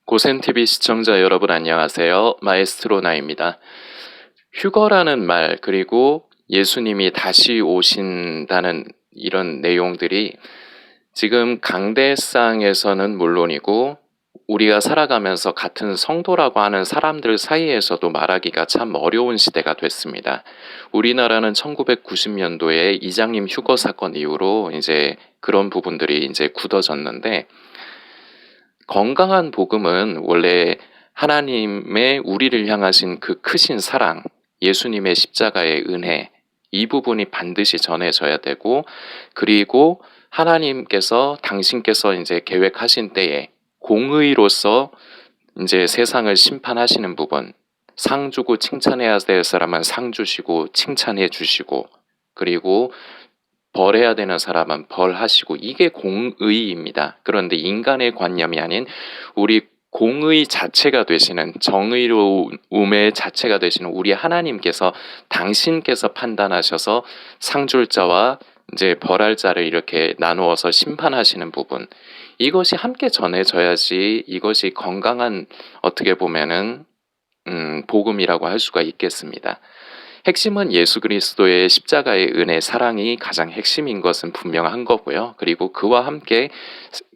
고센TV 시청자 여러분 안녕하세요. 마에스트로 나입니다. 휴거라는 말 그리고 예수님이 다시 오신다는 이런 내용들이 지금 강대상에서는 물론이고 우리가 살아가면서 같은 성도라고 하는 사람들 사이에서도 말하기가 참 어려운 시대가 됐습니다. 우리나라는 1990년도에 이장님 휴거 사건 이후로 이제 그런 부분들이 이제 굳어졌는데 건강한 복음은 원래 하나님의 우리를 향하신 그 크신 사랑, 예수님의 십자가의 은혜, 이 부분이 반드시 전해져야 되고, 그리고 하나님께서 당신께서 이제 계획하신 때에 공의로서 이제 세상을 심판하시는 부분, 상 주고 칭찬해야 될 사람은 상 주시고 칭찬해 주시고, 그리고 벌해야 되는 사람은 벌하시고, 이게 공의입니다. 그런데 인간의 관념이 아닌 우리 공의 자체가 되시는, 정의로움의 자체가 되시는 우리 하나님께서, 당신께서 판단하셔서 상줄 자와 이제 벌할 자를 이렇게 나누어서 심판하시는 부분, 이것이 함께 전해져야지 이것이 건강한, 어떻게 보면은 복음이라고 할 수가 있겠습니다. 핵심은 예수 그리스도의 십자가의 은혜, 사랑이 가장 핵심인 것은 분명한 거고요. 그리고 그와 함께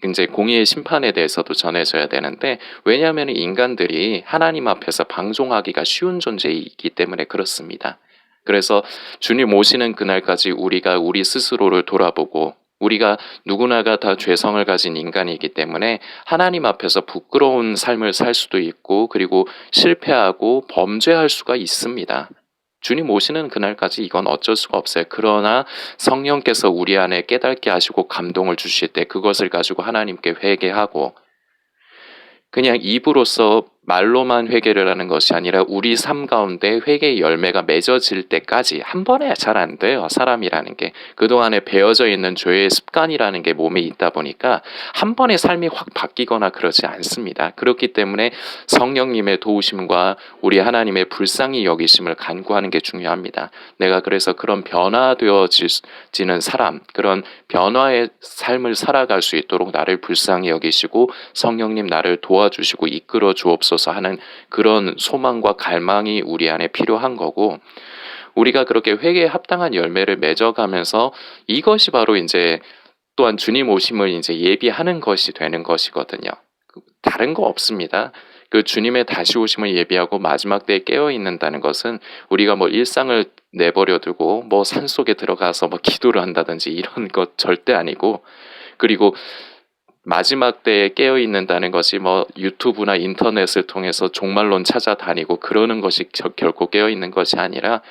이제 공의의 심판에 대해서도 전해져야 되는데, 왜냐하면 인간들이 하나님 앞에서 방종하기가 쉬운 존재이기 때문에 그렇습니다. 그래서 주님 오시는 그날까지 우리가 우리 스스로를 돌아보고, 우리가 누구나가 다 죄성을 가진 인간이기 때문에 하나님 앞에서 부끄러운 삶을 살 수도 있고, 그리고 실패하고 범죄할 수가 있습니다. 주님 오시는 그날까지 이건 어쩔 수가 없어요. 그러나 성령께서 우리 안에 깨닫게 하시고 감동을 주실 때 그것을 가지고 하나님께 회개하고, 그냥 입으로써 말로만 회개를 하는 것이 아니라 우리 삶 가운데 회개의 열매가 맺어질 때까지, 한 번에 잘 안 돼요. 사람이라는 게 그동안에 배어져 있는 죄의 습관이라는 게 몸에 있다 보니까 한 번에 삶이 확 바뀌거나 그러지 않습니다. 그렇기 때문에 성령님의 도우심과 우리 하나님의 불쌍히 여기심을 간구하는 게 중요합니다. 내가 그래서 그런 변화되어지는 사람, 그런 변화의 삶을 살아갈 수 있도록 나를 불쌍히 여기시고 성령님 나를 도와주시고 이끌어 주옵소서 하는 그런 소망과 갈망이 우리 안에 필요한 거고, 우리가 그렇게 회개에 합당한 열매를 맺어가면서 이것이 바로 이제 또한 주님 오심을 이제 예비하는 것이 되는 것이거든요. 다른 거 없습니다. 그 주님의 다시 오심을 예비하고 마지막 때에 깨어 있는다는 것은 우리가 뭐 일상을 내버려 두고 뭐 산속에 들어가서 뭐 기도를 한다든지 이런 것 절대 아니고, 그리고 마지막 때에 깨어 있는다는 것이 뭐 유튜브나 인터넷을 통해서 종말론 찾아다니고 그러는 것이 결코 깨어 있는 것이 아니라,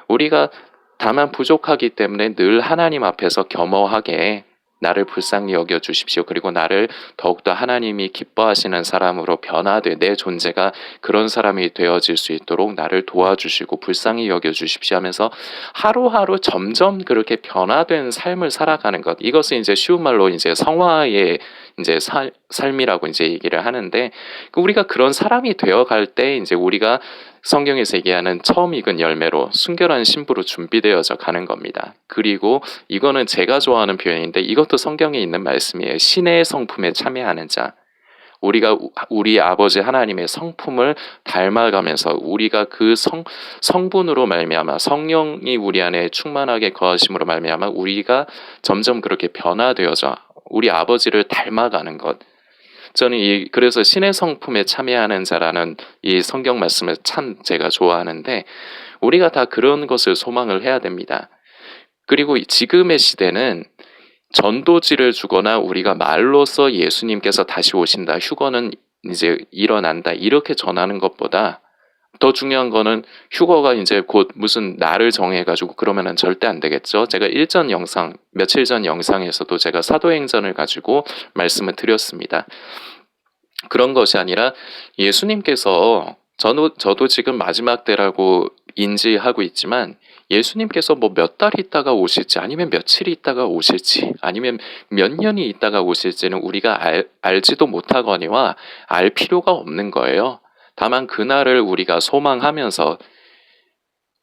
우리가 다만 부족하기 때문에 늘 하나님 앞에서 겸허하게 나를 불쌍히 여겨 주십시오. 그리고 나를 더욱더 하나님이 기뻐하시는 사람으로 변화돼 내 존재가 그런 사람이 되어질 수 있도록 나를 도와주시고 불쌍히 여겨 주십시오 하면서 하루하루 점점 그렇게 변화된 삶을 살아가는 것, 이것은 이제 쉬운 말로 이제 성화의 이제 삶이라고 이제 얘기를 하는데, 우리가 그런 사람이 되어갈 때 이제 우리가 성경에서 얘기하는 처음 익은 열매로 순결한 신부로 준비되어져 가는 겁니다. 그리고 이거는 제가 좋아하는 표현인데 이것도 성경에 있는 말씀이에요. 신의 성품에 참여하는 자. 우리가 우리 아버지 하나님의 성품을 닮아가면서 우리가 그 성분으로 말미암아, 성령이 우리 안에 충만하게 거하심으로 말미암아 우리가 점점 그렇게 변화되어져 우리 아버지를 닮아가는 것. 저는 그래서 신의 성품에 참여하는 자라는 이 성경 말씀을 참 제가 좋아하는데, 우리가 다 그런 것을 소망을 해야 됩니다. 그리고 지금의 시대는 전도지를 주거나 우리가 말로써 예수님께서 다시 오신다, 휴거는 이제 일어난다, 이렇게 전하는 것보다 더 중요한 거는, 휴거가 이제 곧 무슨 날을 정해가지고 그러면은 절대 안 되겠죠. 제가 며칠 전 영상에서도 제가 사도행전을 가지고 말씀을 드렸습니다. 그런 것이 아니라 예수님께서, 저도 지금 마지막 때라고 인지하고 있지만, 예수님께서 뭐 몇 달 있다가 오실지, 아니면 며칠 있다가 오실지, 아니면 몇 년이 있다가 오실지는 우리가 알지도 못하거니와 알 필요가 없는 거예요. 다만 그날을 우리가 소망하면서,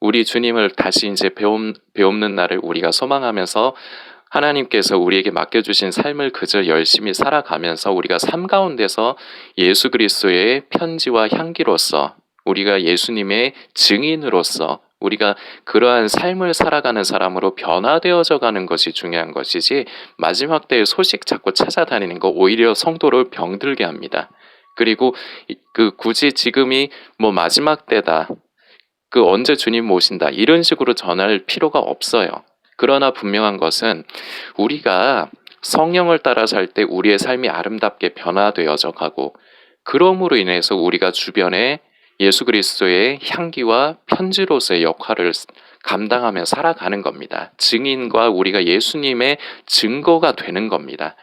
우리 주님을 다시 이제 배움는 날을 우리가 소망하면서 하나님께서 우리에게 맡겨주신 삶을 그저 열심히 살아가면서 우리가 삶 가운데서 예수 그리스도의 편지와 향기로서 우리가 예수님의 증인으로서 우리가 그러한 삶을 살아가는 사람으로 변화되어져 가는 것이 중요한 것이지 마지막 때의 소식 자꾸 찾아다니는 거 오히려 성도를 병들게 합니다. 그리고 굳이 지금이 뭐 마지막 때다. 언제 주님 오신다. 이런 식으로 전할 필요가 없어요. 그러나 분명한 것은 우리가 성령을 따라 살 때 우리의 삶이 아름답게 변화되어져 가고 그러므로 인해서 우리가 주변에 예수 그리스도의 향기와 편지로서의 역할을 감당하며 살아가는 겁니다. 증인과 우리가 예수님의 증거가 되는 겁니다.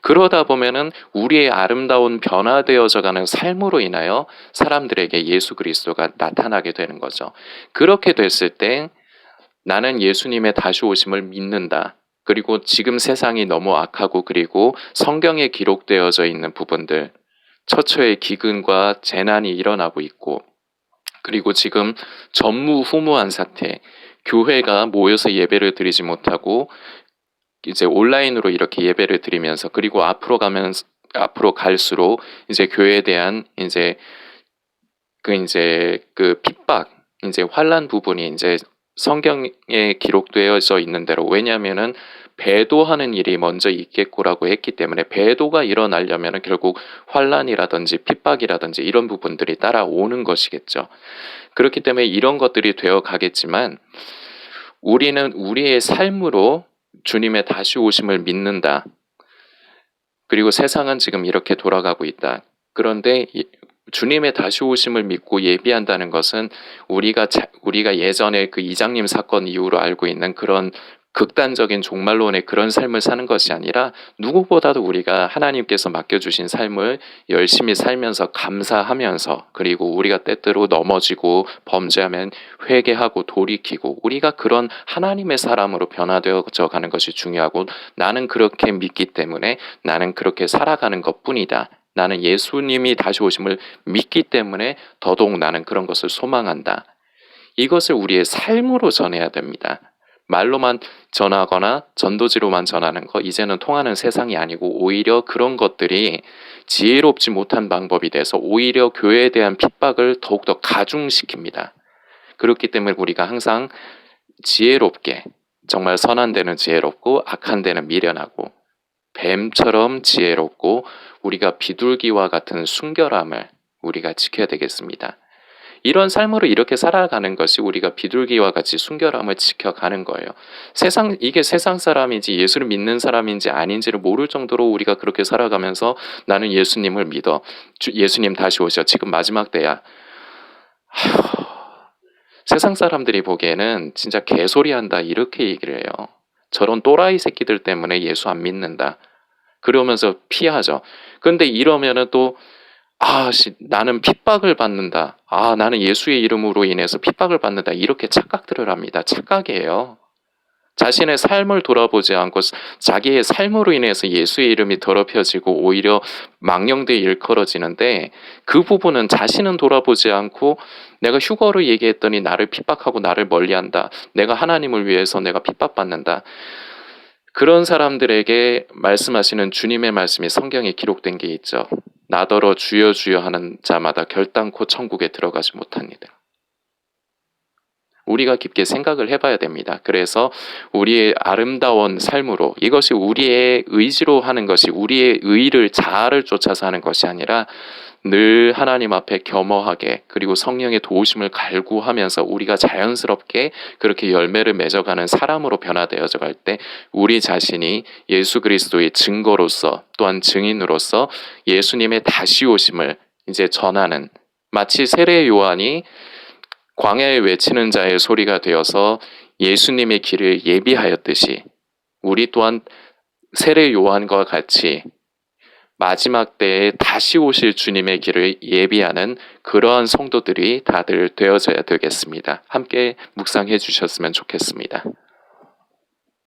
그러다 보면은 우리의 아름다운 변화되어져 가는 삶으로 인하여 사람들에게 예수 그리스도가 나타나게 되는 거죠. 그렇게 됐을 때 나는 예수님의 다시 오심을 믿는다. 그리고 지금 세상이 너무 악하고 그리고 성경에 기록되어져 있는 부분들, 처처의 기근과 재난이 일어나고 있고 그리고 지금 전무후무한 사태, 교회가 모여서 예배를 드리지 못하고 이제 온라인으로 이렇게 예배를 드리면서 그리고 앞으로 갈수록 이제 교회에 대한 이제 핍박, 이제 환난 부분이 이제 성경에 기록되어져 있는 대로 왜냐하면은 배도하는 일이 먼저 있겠고라고 했기 때문에 배도가 일어나려면은 결국 환난이라든지 핍박이라든지 이런 부분들이 따라오는 것이겠죠. 그렇기 때문에 이런 것들이 되어 가겠지만 우리는 우리의 삶으로 주님의 다시 오심을 믿는다. 그리고 세상은 지금 이렇게 돌아가고 있다. 그런데 주님의 다시 오심을 믿고 예비한다는 것은 우리가 예전에 그 이장님 사건 이후로 알고 있는 그런 극단적인 종말론의 그런 삶을 사는 것이 아니라 누구보다도 우리가 하나님께서 맡겨주신 삶을 열심히 살면서 감사하면서 그리고 우리가 때때로 넘어지고 범죄하면 회개하고 돌이키고 우리가 그런 하나님의 사람으로 변화되어져 가는 것이 중요하고 나는 그렇게 믿기 때문에 나는 그렇게 살아가는 것뿐이다. 나는 예수님이 다시 오심을 믿기 때문에 더더욱 나는 그런 것을 소망한다. 이것을 우리의 삶으로 전해야 됩니다. 말로만 전하거나 전도지로만 전하는 거 이제는 통하는 세상이 아니고 오히려 그런 것들이 지혜롭지 못한 방법이 돼서 오히려 교회에 대한 핍박을 더욱더 가중시킵니다. 그렇기 때문에 우리가 항상 지혜롭게 정말 선한 데는 지혜롭고 악한 데는 미련하고 뱀처럼 지혜롭고 우리가 비둘기와 같은 순결함을 우리가 지켜야 되겠습니다. 이런 삶으로 이렇게 살아가는 것이 우리가 비둘기와 같이 순결함을 지켜가는 거예요. 이게 세상 사람인지 예수를 믿는 사람인지 아닌지를 모를 정도로 우리가 그렇게 살아가면서 나는 예수님을 믿어. 예수님 다시 오셔. 지금 마지막 때야. 세상 사람들이 보기에는 진짜 개소리한다 이렇게 얘기를 해요. 저런 또라이 새끼들 때문에 예수 안 믿는다. 그러면서 피하죠. 근데 이러면은 또 나는 핍박을 받는다. 나는 예수의 이름으로 인해서 핍박을 받는다. 이렇게 착각들을 합니다. 착각이에요. 자신의 삶을 돌아보지 않고 자기의 삶으로 인해서 예수의 이름이 더럽혀지고 오히려 망령되이 일컬어지는데 그 부분은 자신은 돌아보지 않고 내가 휴거를 얘기했더니 나를 핍박하고 나를 멀리한다. 내가 하나님을 위해서 내가 핍박받는다. 그런 사람들에게 말씀하시는 주님의 말씀이 성경에 기록된 게 있죠. 나더러 주여 주여 하는 자마다 결단코 천국에 들어가지 못합니다. 우리가 깊게 생각을 해봐야 됩니다. 그래서 우리의 아름다운 삶으로 이것이 우리의 의지로 하는 것이 우리의 의를 자아를 쫓아서 하는 것이 아니라 늘 하나님 앞에 겸허하게 그리고 성령의 도우심을 갈구하면서 우리가 자연스럽게 그렇게 열매를 맺어가는 사람으로 변화되어져 갈 때 우리 자신이 예수 그리스도의 증거로서 또한 증인으로서 예수님의 다시 오심을 이제 전하는 마치 세례 요한이 광야에 외치는 자의 소리가 되어서 예수님의 길을 예비하였듯이 우리 또한 세례 요한과 같이 마지막 때에 다시 오실 주님의 길을 예비하는 그러한 성도들이 다들 되어져야 되겠습니다. 함께 묵상해 주셨으면 좋겠습니다.